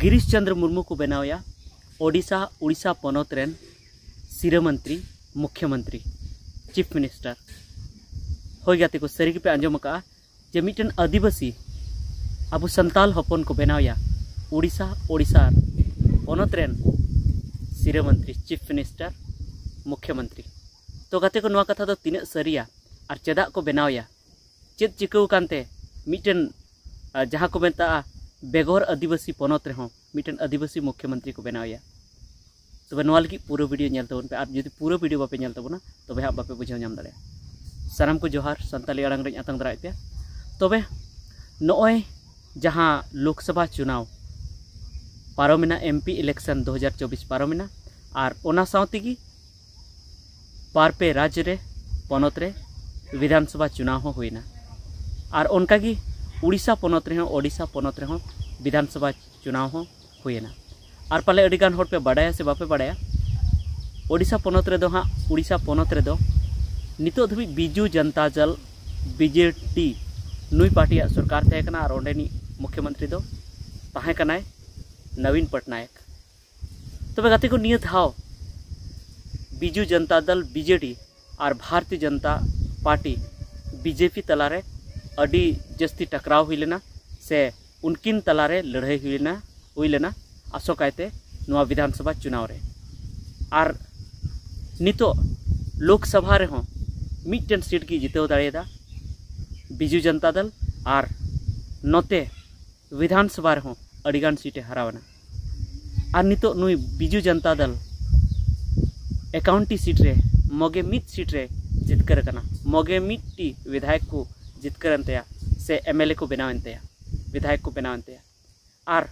गिरीश चंद्र मुर्मू को बनाया ओडिशा पनत रेन सिरा मंत्री मुख्यमंत्री चीफ मिनिस्टर हो गया को सरी पे आंजम का जे मिटन आदिवासी अब संताल हपन को बनाया ओडिशा पनत रेन सिरा मंत्री चीफ मिनिस्टर मुख्यमंत्री तो गाते को कथा तो तीन सरिया और चेदा को बनाया चेद चिकाऊ कानते मिटन जहाँ को मेता बेगोर आदिवासी पनत रहो मिटन आदिवासी मुख्यमंत्री को बनाया तब नवा लगी पूरा वीडियो नेल तबन पे और जुदी पूरा वीडियो बापे नेल तबना तबे हाँ बापे बुझाव नाम दाड़े सानाम को जोहार सानताली आड़ांग रे आतंग दाराय पे तबे नॉय जहाँ लोकसभा चुनाव पारोमेना एमपी इलेक्शन 2024 पारोमेना और ओना सावतेगी पारपे राज्य रे पनत रे विधानसभा चुनाव हो हुईना और उनकागी उड़ीसा पनत रे ओडिशा पनत रे विधानसभा चुनाव हो हुईना और पाले अडिगान होड़ पे बाड़ाया से बापे बाड़ाया ओडिशा पनत रे दो हाँ उड़ीसा पनत रे दो नितो धबी बिजू जनता दल बीजेटी नुई पार्टी सरकार तहकना और ओंडेनी मुख्यमंत्री दो तहकनाय नवीन पटनायक तबे गाते को नियत हाव बिजू जनता दल बीजेडी और भारतीय जनता पार्टी बीजेपी तलारे अडी जस्ती टकराव हुई लेना से उनकिन तलारे लड़ाई हुई लेना आसोकायते नुआ विधानसभा चुनाव रे और नितो लोकसभा रे मिटन सीट की जितेव दाड़ेदा बिजू जनता दल और नोते विधानसभा रे अडिगान सीटे हरावना और नितो नुई बिजू जनता दल 51 सीट रे मगे मित सीट रे जितकर कना मगे मिट्टी विधायक को जितकर से एमएलए को बनावनते विधायक को बनावनते और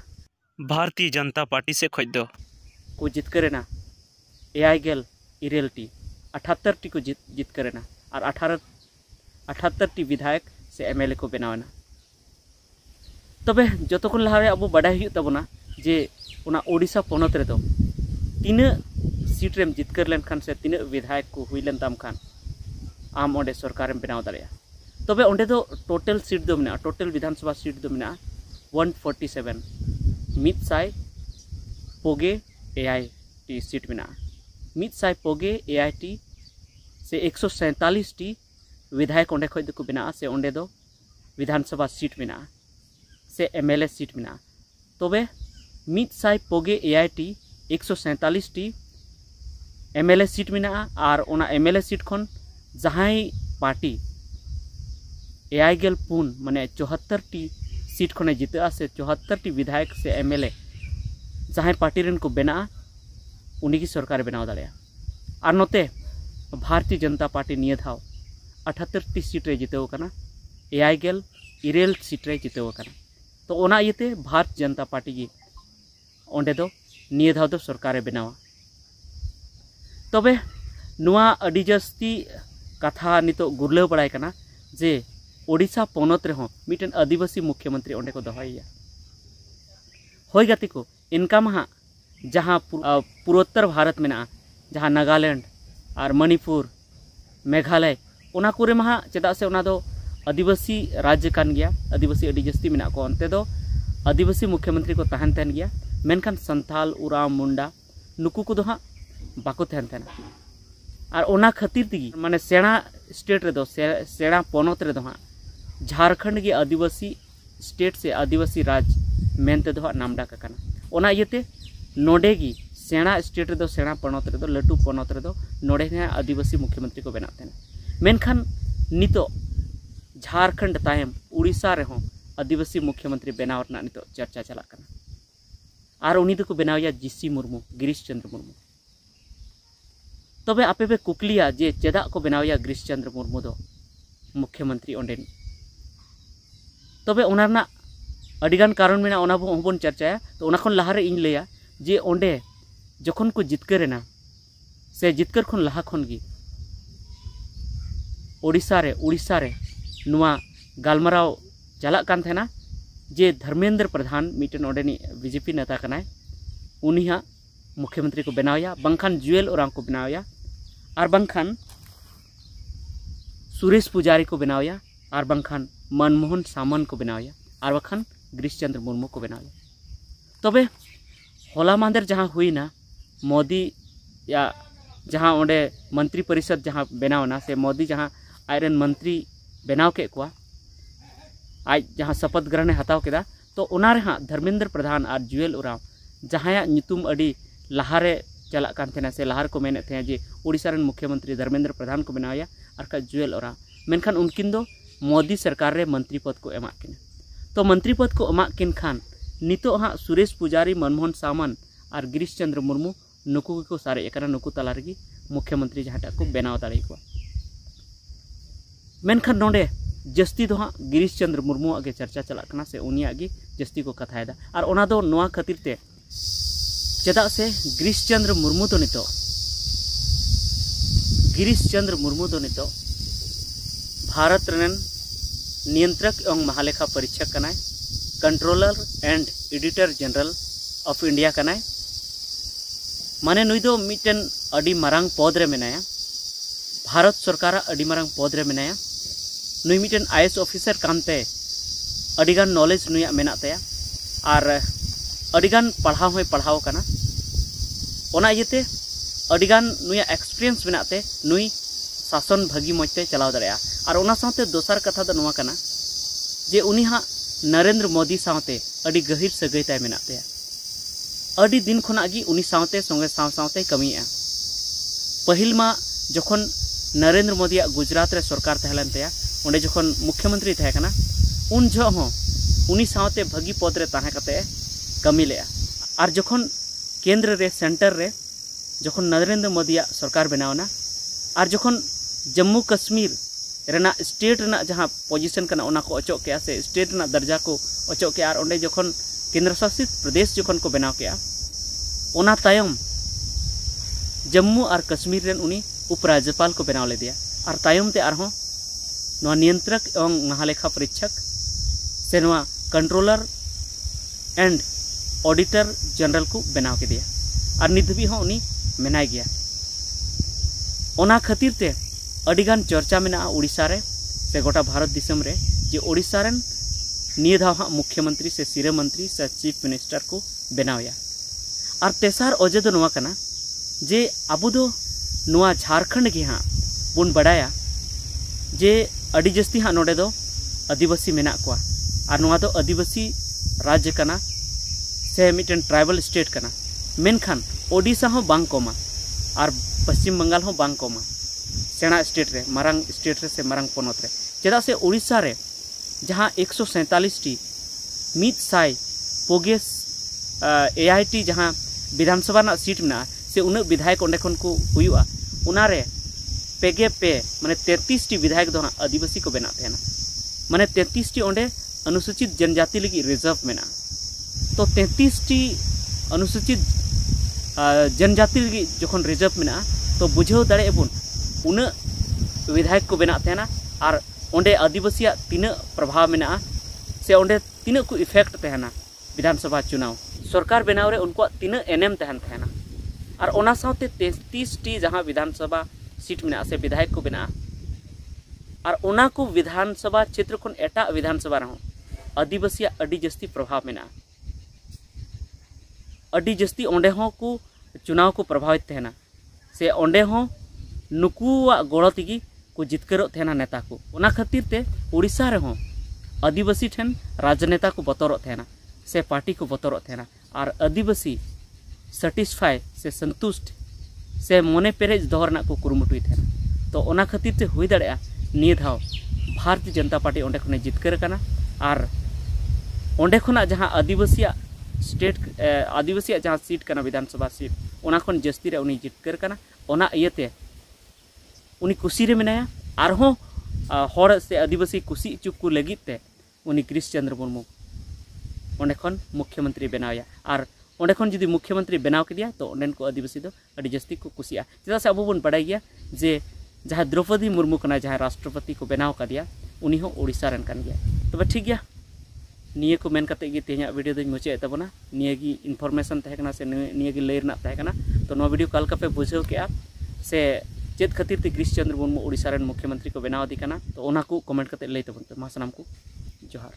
भारतीय जनता पार्टी से खोज दो को जितकरेना 78 टी को जितकरेना और 78 टी विधायक से एमएलए को बनावना तबे जतखन लहारे अब बाडाय हुई तबना जे उना ओडिशा पनत रे दो तीन सीट रेम जितकर लेनखान से तीन विधायक को हुई लेन ताम खान आम ओंडे सरकार बनाव दाड़ेया तबे ओंडे दो टोटल सीट दो मेना टोटल विधानसभा सीट दो मेना 147 मितसाय पोगे एआईटी सीट मेना मितसाय पोगे एआईटी से 147 टी विधायक ओंडे खoj को बना से ओंडे दो विधानसभा सीट मेना से एमएलए सीट मेना तबे मितसाय पोगे एआईटी 147 टी एमएलए सीट मेना और ओना एमएलए सीट खन जहाई पार्टी 84 माने 74 टी सीट खने जिता से 74 टी विधायक से एमएलए जहां पार्टी रेन को बना उन्हीं की सरकार बनाव दाड़ेया और नोते भारतीय जनता पार्टी निये धाव 78 टी सीट रे जितेव कना 84 सीट रे जितेव कना तो ओना इयते भारतीय जनता पार्टी की ओंडे दो निये धाव दो सरकार बनावा तबे नुआ अडी जस्ती कथा नितो गुरलेव बड़ाय कना जे ओडिशा पनत रे मिटन आदिवासी मुख्यमंत्री ओंडे को दोहैया होय गाती को इनका महा जहाँ पूर्वोत्तर भारत में जहाँ नागालैंड और मणिपुर मेघालय ओना कोरे महा चेदा से ओना दो आदिवासी राज्य कान गया आदिवासी अडी जस्ती मेना को अंते दो आदिवासी मुख्यमंत्री को तहन गया मेनखान संथाल उराव मुंडा नुकु को दो हाँ बाको तहन और ओना खातिर तगी माने सेना स्टेट रे दो सेना पनत रे दो हाँ झारखंड के आदिवासी स्टेट से आदिवासी राज्य मेनते दो नाम डाका कना ओना इयते नोडेगी सेना स्टेट रे दो सेना पनत रे दो लटू पनत रे दो नोडे आदिवासी मुख्यमंत्री को बनाते मेनखान नितो झारखंड तायम उड़ीसा रे आदिवासी मुख्यमंत्री बनाव रना नितो चर्चा चला कना और उनी को बनावया जीसी मुर्मू गिरीश चंद्र मुर्मू तबे आपे पे कुकलिया जे चेदा को बनावया गिरीश चंद्र मुर्मू दो मुख्यमंत्री ओंडेन तबे ओना अडिगान कारण मेना ओना बोन चर्चाया तो ओना खन लहारे इन लैया जे ओंडे जखन को जितकरेना से जितकर खन लहा खन गी उड़ीसा रे नुआ गालमाराव चला कान थेना जे धर्मेंद्र प्रधान मिटन ओंडेनी बीजेपी नेता कनाय उनी हा मुख्यमंत्री को बनावया बंखान जुएल ओरांग को बनावया और बंखान सुरेश पुजारी को बनावया और बंखान मनमोहन सामंत को बनावया और बखान गिरीश चंद्र मुर्मू को बनावया तबे होला मांदेर जहाँ हुईना मोदी या जहाँ ओंडे मंत्री परिषद जहाँ बनावना से मोदी जहाँ आयरन मंत्री बनाव के कुआ आज जहाँ शपथ ग्रहण हताव केदा तो उनारे हाँ धर्मेंद्र प्रधान और जुएल उराव जहाँ नुतुम अड़ी लहारे चला कान थे से लहार को मेने थे जे उड़ीसा रन मुख्यमंत्री धर्मेंद्र प्रधान को बनाया और का जुएल उराव मेनखान उनकिन दो मोदी सरकार रे मंत्री पद को एमा किन तो मंत्री पद को एमा किन खान नितो हाँ सुरेश पुजारी मनमोहन सामंत और गिरीश चंद्र मुर्मू नुकु को सारे एकरा नुकु तला रगी मुख्यमंत्री जहाँ को बनाव दाड़े को मेनखान नोडे जस्ती दो हाँ गिरीश चंद्र मुर्मू आगे चर्चा चलाकना से उनिया गी जस्ती को कथायदा और ओना दो नोआ खातिर ते चेदा से गिरीश चंद्र मुर्मू तो नितो भारत रन नियंत्रक एवं महालेखा परीक्षक कनाय controller and editor general of India कनाय माने नुई दो मिटन अडी मारांग पद रे मेनाया भारत सरकार अडी मारांग पद रे मेनाया नुई मिटन आईएएस ऑफिसर कानते अडिगान नॉलेज नुया मेना तया और अडिगान पढ़ाव होय पढ़ाव कना ओना इयते अडिगान नुया एक्सपीरियंस मेनाते नुई शासन भागी मजते चलाव दाड़ेया और ओना साथे दोसर कथा दो नोआ कना जे उनी हाँ नरेंद्र मोदी साथे अडी गहिर सगै ताय मेना तया अडी दिन खना गी उनी साथे संगे साथे कमिया पहिल मा जखन नरेंद्र मोदी गुजरात रे सरकार तहलन तया उन्हें जखन मुख्यमंत्री थे कना उन जो हों उनी साथे भागी पद रे ताहे कते कमी लेया और जखन केंद्र रे सेंटर रे जखन नरेंद्र मोदी सरकार बनावना और जखन जम्मू कश्मीर रेना स्टेट रेना जहाँ पोजीशन कना ओना को अचोक के से स्टेट रेना दर्जा को अचोक के और उन्हें जखन केंद्र शासित प्रदेश जखन को बनाव के ओना तायम जम्मू और कश्मीर रेन उनी उपराज्यपाल को बनाव ले दिया और तायम ते आरहों नवा नियंत्रक एवं महालेखा परीक्षक से नवा कंट्रोलर एंड ऑडिटर जनरल को बनाव के दिया और नित भी हों उनी मेनाय गया ओना खातिर ते अडिगान चर्चा मेना उड़ीसा रे से गोटा भारत दिसम रे जे उड़ीसा रेन निये धाव हाँ मुख्यमंत्री से सिरे मंत्री से चीफ मिनिस्टर को बनावया और तेसार अजे दो नवा कना जे आबो दो नवा झारखंड के हाँ बुन बड़ाया जे अड़ी जस्ती हाँ नोडे दो आदिवासी मेना कोआ और नवा दो आदिवासी राज्य कना से मिटन ट्राइबल स्टेट कना मेनखान ओडिशा हो बांग कोमा और पश्चिम बंगाल हो बांग कोमा सेना स्टेट रे मारांग स्टेट रे से मारांग पोनत रे चेदा से उड़ीसा रे जहाँ 147 टी मित साई पोगेस एआईटी जहाँ विधानसभा ना सीट में से उन विधायक ओंडे खन को हुआ उनारे पेगे पे माने 33 टी विधायक दो आदिवासी को बना थे ना माने 33 टी ओंडे अनुसूचित जनजाति लगी रिजर्व में ना तो 33 टी अनुसूचित जनजाति लगी जखन रिजर्व में ना तो बुझाव दाड़े बुन उन विधायक को बना थे ना और ओंडे आदिवासी तीन प्रभाव में से ओंडे तीन को इफेक्ट तहना विधानसभा चुनाव सरकार बनाव रे उनको तीन एनएम तहन तहना और ओना साथे 33 टी जहाँ विधानसभा सीट में से विधायक को बना और ओना को विधानसभा क्षेत्र खन एटा विधानसभा रहो आदिवासी अडी जस्ती प्रभाव में अडी जस्ती ओंडे हो को चुनाव को प्रभावित तहना से ओंडे हो नुकुआ गोड़ तेगी को जितकरो थे नेता को ओना खातिर ते उड़ीसा रे हो आदिवासी ठेन राजनेता को बतौर थे से पार्टी को बतौर थे और आदिवासी सेटिस्फाई से संतुष्ट से मने पेरेज दोहरना को कुरुमुटुई थे तो ओना खातिर ते हुई दाड़े निये धाव भारतीय जनता पार्टी ओंडे खने जितकर कना और ओंडे खना जहाँ आदिवासी स्टेट आदिवासी जहाँ सीट कना विधानसभा सीट ओना खन जस्ती रे उनी जितकर कना ओना इयते उनी कुसी रे मेनाया आरहों हर से आदिवासी कुसी चुप को लगित ते उनी गिरीश चंद्र मुर्मू ओंडे खन मुख्यमंत्री बनाया और ओंडे खन जुदी मुख्यमंत्री बनाव के दिया तो ओंडेन को आदिवासी दो अड़ी जस्ती को कुसिया चेदा से अबो बन बड़ाई गया जे जहाँ द्रौपदी मुर्मू कना जहाँ राष्ट्रपति को बनाव का दिया उनी हो उड़ीसा रन कान गया तबे ठीक गया निये को मेन करते तेज वीडियो दिन मुचाद तबना निये की इनफॉर्मेशन तहकना से निये की लय रना तहकना तो नो वीडियो काल पे बुझाव के से चेत खातिर ते गिरीश चंद्र मुर्मू उड़ीसा रन मुख्यमंत्री को बनाव दी कना तो ओना को कमेंट करते लय तबन पे मा सानाम को जोहार।